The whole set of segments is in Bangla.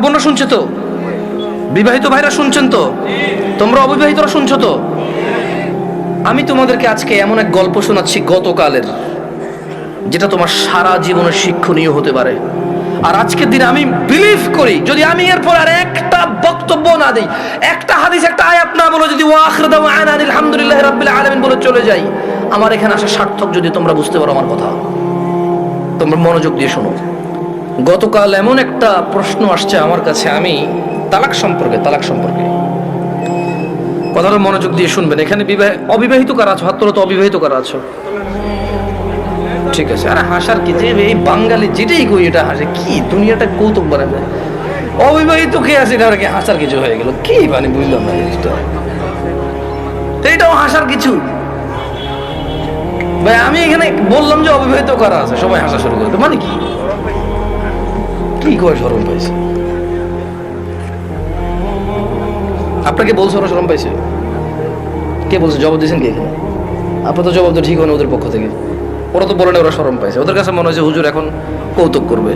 বোনরা শুনছে তো? বিবাহিত ভাইরা শুনছেন তো? তোমরা অবিবাহিতরা শুনছো তো? আমি তোমাদেরকে আজকে এমন এক গল্প শোনাচ্ছি গতকালের, যেটা তোমার সারা জীবনের শিক্ষণীয় হতে পারে। আর আজকের দিনে আমি বিলিভ করি, যদি আমি এরপর আর একটা বক্তব্য না দিই, একটা হাদিস, একটা আয়াত না বলে, যদি ওয়াখির দাওয়ানা আলহামদুলিল্লাহি রাব্বিল আলামিন বলে চলে যাই, আমার এখানে আসা সার্থক। যদি তোমরা বুঝতে পারো আমার কথা, তোমরা মনোযোগ দিয়ে শোনো। গতকাল এমন একটা প্রশ্ন আসছে আমার কাছে, আমি তালাক সম্পর্কে কথাটা মনোযোগ দিয়ে শুনবেন। এখানে অবিবাহিত কারা আছো? হাত তোলো তো। অবিবাহিত কারা আছো? ঠিক আছে। আরে হাসার কি, যে এই বাঙালি যেটাই কই এটা হাসে, কি দুনিয়াটা কৌতুক বানায় দেয়। অবিবাহিত কে আছে এটা কি হাসার কিছু হয়ে গেল? কি মানে বুঝলাম না জিনিসটা। এটাও হাসার কিছু ভাই? আমি এখানে বললাম যে অবিবাহিত কারা আছে, সবাই হাসা শুরু করে। মানে কি কি করে শরম পাইছে? আপনাকে বলছে ওরা শরম পাইছে? কে বলছে? জবাব দিয়েছেন কে এখানে? আপনার তো জবাব তো ঠিক হয় না ওদের পক্ষ থেকে। ওরা তো বলে না ওরা শরম পাইছে। ওদের কাছে মনে হয়েছে হুজুর এখন কৌতুক করবে।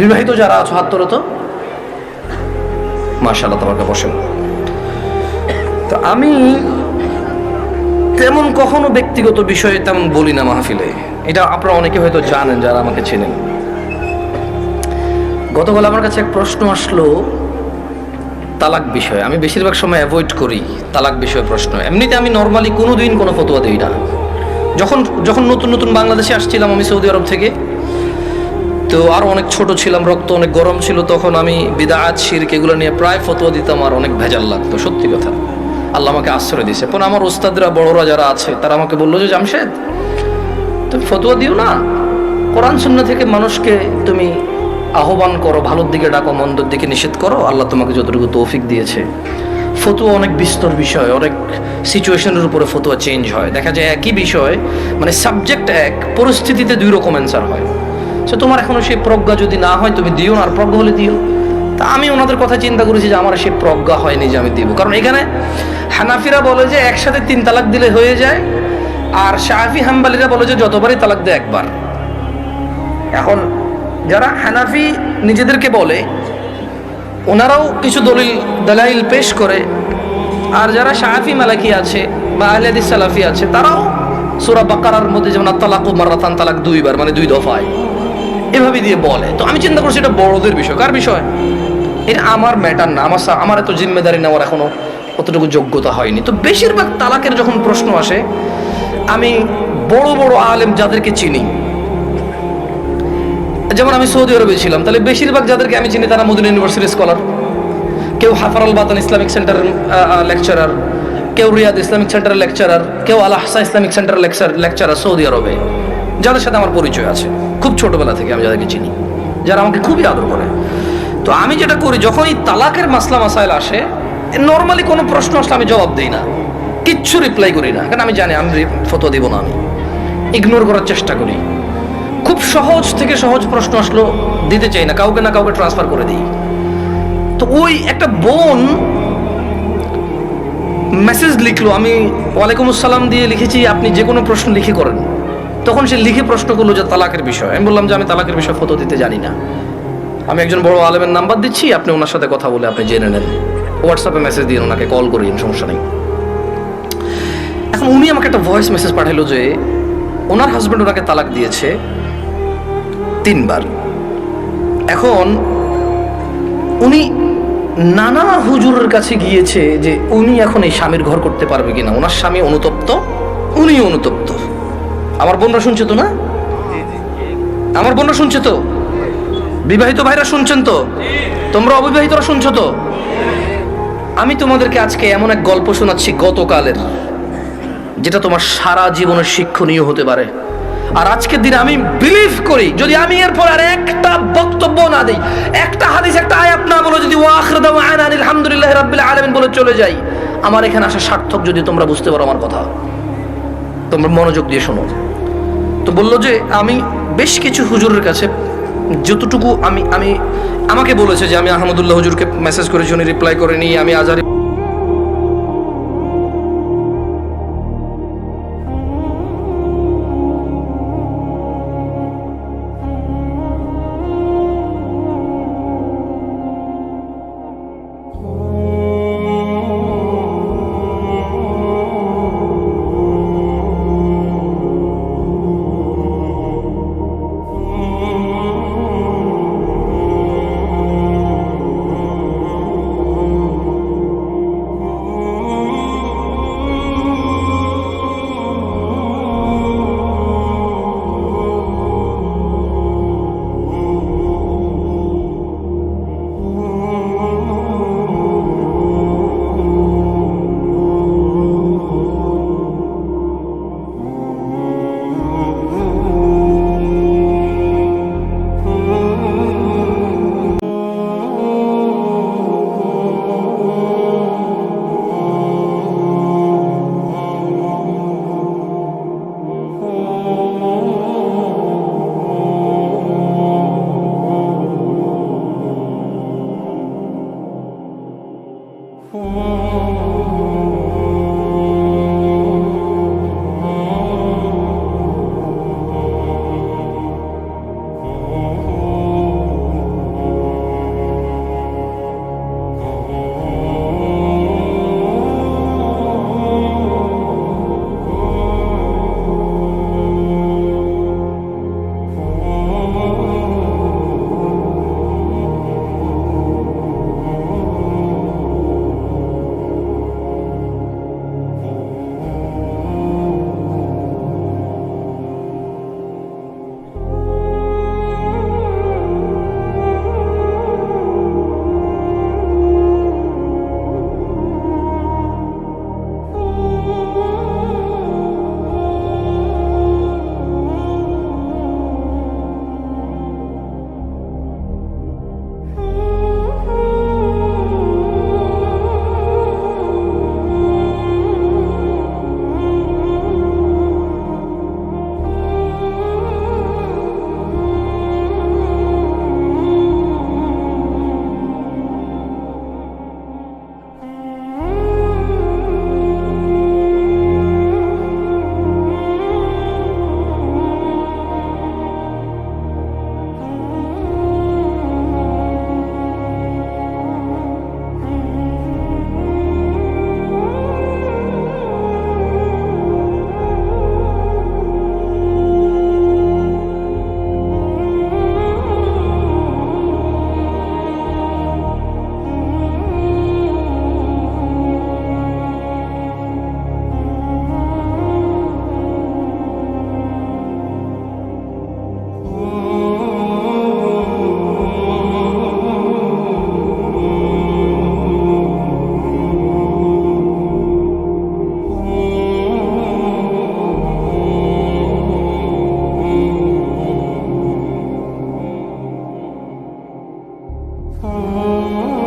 বিবাহিত যারা আছো হাত তোলো তো। মাশাআল্লাহ, তোমাকে বসেন। তো আমি তেমন কখনো ব্যক্তিগত বিষয়ে তেমন বলি না মাহফিলে, এটা আপনারা অনেকে হয়তো জানেন যারা আমাকে চেনেন। গতকাল আমার কাছে এক প্রশ্ন আসলো তালাক বিষয়ে। আমি বেশিরভাগ সময় অ্যাভয়েড করি তালাক বিষয়ে প্রশ্ন। এমনিতে আমি নর্মালি কোনোদিন কোনো ফতোয়া দিই না। যখন নতুন বাংলাদেশে আসছিলাম আমি সৌদি আরব থেকে, তো আরও অনেক ছোট ছিলাম, রক্ত অনেক গরম ছিল, তখন আমি বিদআত শিরক এগুলো নিয়ে প্রায় ফতোয়া দিতাম, আর অনেক ভেজাল লাগতো। সত্যি কথা, আল্লাহ আমাকে আশ্রয় দিয়েছে। পরে আমার ওস্তাদরা, বড়রা যারা আছে, তারা আমাকে বললো যে জামশেদ, তুমি ফতোয়া দিও না, কোরআন সুন্নাহ থেকে মানুষকে তুমি আহ্বান করো, ভালোর দিকে ডাকো, মন্দর দিকে নিষেধ করো। আল্লাহ তোমাকে যতটুকু তৌফিক দিয়েছে। ফতোয়া অনেক বিস্তর বিষয়, অনেক সিচুয়েশনের উপরে ফতোয়া চেঞ্জ হয়। দেখা যায় একই বিষয়, মানে সাবজেক্ট এক, পরিস্থিতিতে দুই রকম অ্যান্সার হয়। সে তোমার এখনো সেই প্রজ্ঞা যদি না হয় তুমি দিও না, আর প্রজ্ঞা হলে দিও। তা আমি ওনাদের কথা চিন্তা করেছি যে আমার সেই প্রজ্ঞা হয়নি যে আমি দিব। কারণ এখানে হানাফিরা বলে যে একসাথে 3 তালাক দিলে হয়ে যায়, আর শাফি হাম্বালিরা বলে যে যতবারই তালাক দেয় একবার। এখন যারা হানাফি নিজেদেরকে বলে, ওনারাও কিছু দলাইল পেশ করে, আর যারা শাফি মালাকি আছে বা আহলে হাদিস সালাফি আছে, তারাও সূরা বাকারার মধ্যে যেমন তালাকু মাররাতান, তালাক 2 বার, মানে 2 দফায়, এভাবে দিয়ে বলে। তো আমি চিন্তা করছি এটা বড়দের বিষয়। কার বিষয়? এটা আমার ম্যাটার না, আমার এত জিম্মেদারি নেওয়ার এখনো অতটুকু যোগ্যতা হয়নি। তো বেশিরভাগ তালাকের যখন প্রশ্ন আসে, আমি বড় বড় আলেম যাদেরকে চিনি, যেমন আমি সৌদি আরবে ছিলাম, তাহলে বেশিরভাগ যাদেরকে আমি চিনি তারা মদিনা ইউনিভার্সিটির স্কলার, কেউ হাফারাল বাতান ইসলামিক সেন্টারের লেকচারার, কেউ রিয়াদ ইসলামিক সেন্টারের লেকচারার, কেউ আল আহসা ইসলামিক সেন্টারের লেকচারার সৌদি আরবে, যাদের সাথে আমার পরিচয় আছে খুব ছোটবেলা থেকে, আমি যাদেরকে চিনি, যারা আমাকে খুবই আদর করে। তো আমি যেটা করি, যখনই তালাকের মাসলা মাসাইল আসে, নর্মালি কোনো প্রশ্ন আসলে আমি জবাব দিই না, কিচ্ছু রিপ্লাই করি না, কারণ আমি জানি আমি ফতোয়া দিব না, আমি ইগনোর করার চেষ্টা করি। খুব সহজ থেকে সহজ প্রশ্ন আসলো দিতে চাই না, কাউকে না কাউকে ট্রান্সফার করে দিই। তো ওই একটা বোন মেসেজ লিখলো, আমি ওয়ালাইকুম আসসালাম দিয়ে লিখেছি আপনি যে কোনো প্রশ্ন লিখে করেন। তখন সে লিখে প্রশ্ন করলো যে তালাকের বিষয়। আমি বললাম যে আমি তালাকের বিষয়ে ফতোয়া দিতে জানি না, আমি একজন বড় আলেমের নাম্বার দিচ্ছি, আপনি ওনার সাথে কথা বলে আপনি জেনে নেন, হোয়াটসঅ্যাপে মেসেজ দিন, ওনাকে কল করিন, সমস্যা নেই। এখন উনি আমাকে একটা ভয়েস মেসেজ পাঠালো যে ওনার হাজব্যান্ড ওনাকে তালাক দিয়েছে 3 বার। এখন উনি নানা হুজুরের কাছে গিয়েছে যে উনি এখন এই স্বামীর ঘর করতে পারবে কিনা। ওনার স্বামী অনুতপ্ত, উনি অনুতপ্ত। আমার বোনরা শুনছে তো? না, আমার বোনরা শুনছে তো? বিবাহিত ভাইরা শুনছেন তো? তোমরা অবিবাহিতরা শুনছো তো? আমি তোমাদেরকে আজকে এমন এক গল্প শোনাচ্ছি গতকালের, যেটা তোমার সারা জীবনের শিক্ষণীয় হতে পারে। আর আজকের দিনে আমি বিলিভ করি, যদি আমি এরপর আর একটা বক্তব্য না দিই, একটা হাদিস, একটা আয়াত না বলে, যদি ওয়াখির দাওয়ানা আলহামদুলিল্লাহি রাব্বিল আলামিন বলে চলে যাই, আমার এখানে আসা সার্থক। যদি তোমরা বুঝতে পারো আমার কথা, তোমরা মনোযোগ দিয়ে শোনো। তো বললো যে আমি বেশ কিছু হুজুরের কাছে যতটুকু আমাকে বলেছে যে আমি আহমদুল্লাহ হুজুরকে মেসেজ করেছি, উনি রিপ্লাই করেনি, আমি আজারি Oh